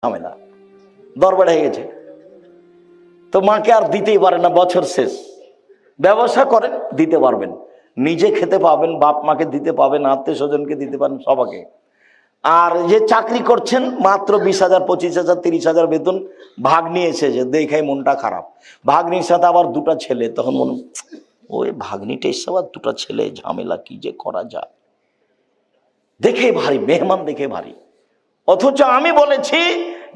ঝামেলা দরবার হয়ে গেছে। তো মাকে আর দিতেই পারে না, বছর শেষ। ব্যবসা করেন, দিতে পারবেন, নিজে খেতে পাবেন, বাপ মাকে দিতে পাবেন, আত্মীয় স্বজনকে দিতে পারেন, সবাকে। আর যে চাকরি করছেন মাত্র 20,000 25,000 30,000 বেতন, ভাগ্নি এসেছে, দেখাই মনটা খারাপ। ভাগ্নির সাথে আবার দুটো ছেলে, তখন মনে ওই ভাগ্নিটা এসে আবার দুটো ছেলে, ঝামেলা কি যে করা যায়, দেখে ভারী, মেহমান দেখে ভারী। অথচ আমি বলেছি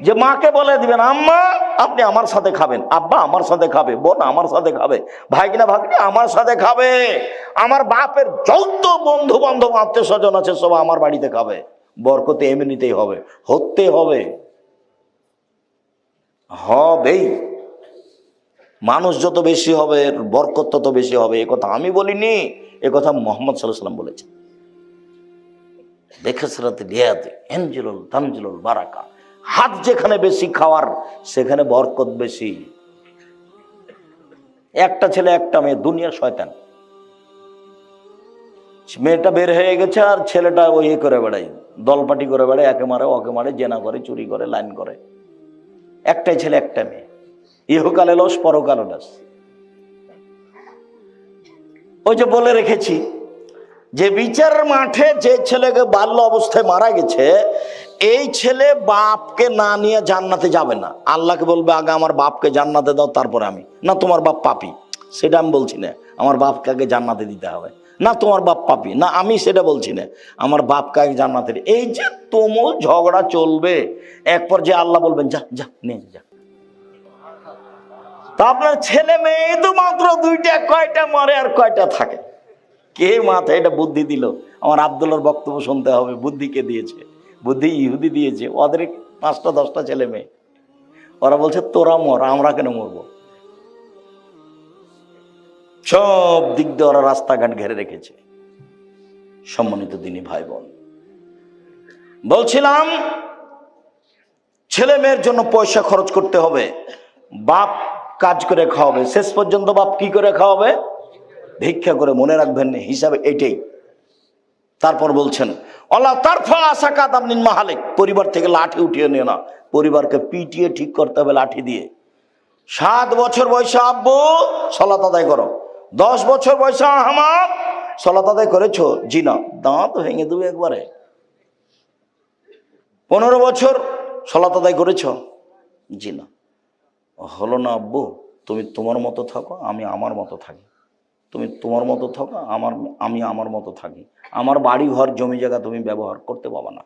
যে মাকে বলে দিবেন, আম্মা আপনি আমার সাথে খাবেন, আব্বা আমার সাথে খাবে, বোন আমার সাথে খাবে, ভাইগিনা ভাগ্নি আমার সাথে খাবে, আমার বাপের যত বন্ধু বান্ধব আত্মীয় স্বজন আছে সব আমার বাড়িতে খাবে। বরকতে এমনিতেই হবে, হতে হবে, হবেই। মানুষ যত বেশি হবে বরকত তত বেশি হবে। এ কথা আমি বলিনি, এ কথা মুহাম্মদ সাল্লাল্লাহু আলাইহি ওয়াসাল্লাম বলেছেন। বেখেসরাতে লিয়াতে এনজিলুল তানজিলুল বারাকা, হাত যেখানে বেশি খাওয়ার সেখানে বরকত বেশি। একটা ছেলে একটা মেয়ে, দুনিয়ার শয়তান। মেয়েটা বের হয়ে গেছে আর ছেলেটা ওই করে বেড়ায়, দলপাটি করে বেড়ায়, একে মারে ওকে মারে, জেনা করে, চুরি করে, লাইন করে। একটাই ছেলে একটা মেয়ে, ইহকালে লস পরকালে লস। ওই যে বলে রেখেছি যে বিচারের মাঠে যে ছেলেকে বাল্য অবস্থায় মারা গেছে, এই ছেলে বাপকে না নিয়ে জান্নাতে যাবে না। আল্লাহকে বলবে আগে আমার বাপকে জান্নাতে দাও, তারপরে আমি। না তোমার বাপ পাপী, সেটা আমি বলছি না, আমার বাপকে আগে জান্নাতে দিতে হবে। না তোমার বাপ পাপী, না আমি সেটা বলছি না, আমার বাপকে আগে জান্নাতে। এই যে তুমুল ঝগড়া চলবে, এক পর্যায়ে আল্লাহ বলবেন যা যা নিয়ে যা। তা আপনার ছেলে মেয়ে তো মাত্র দুইটা, কয়টা মরে আর কয়টা থাকে? কে মাথায় এটা বুদ্ধি দিল? আমার আব্দুল্লাহর বক্তব্য শুনতে হবে। বুদ্ধি কে দিয়েছে? বুদ্ধি ইহুদি দিয়েছে। ওদের 5টা 10টা ছেলে মেয়ে, ওরা বলছে তোরা মর, আমরা কেন মরবো? সব দিক দিয়ে ওরা রাস্তাঘাট ঘেরে রেখেছে। সম্মানিত দিনী ভাই বোন, বলছিলাম ছেলে মেয়ের জন্য পয়সা খরচ করতে হবে, বাপ কাজ করে খাওয়াবে। শেষ পর্যন্ত বাপ কি করে খাওয়াবে? ভিক্ষা করে। মনে রাখবেন হিসাবে এটাই। তারপর বলছেন আল্লাহ তারফা আসাকাত আপনি মাহালিক, পরিবার থেকে লাঠি উঠিয়ে নিয়ে না, পরিবারকে পিটিয়ে ঠিক করতে হবে লাঠি দিয়ে। 7 বছর বয়সে আব্বু সালাত আদায় করো, 10 বছর বয়সে আহমদ সালাত আদায় করেছো? জি না, দাঁত ভেঙে দেবে একবারে। 15 বছর সালাত আদায় করেছো? জি না। হলো না আব্বু, তুমি তোমার মতো থাকো, আমি আমার মতো থাকি। তুমি তোমার মতো থাকো, আমি আমার মতো থাকি। আমার বাড়ি ঘর জমি জায়গা তুমি ব্যবহার করতে পারবে না।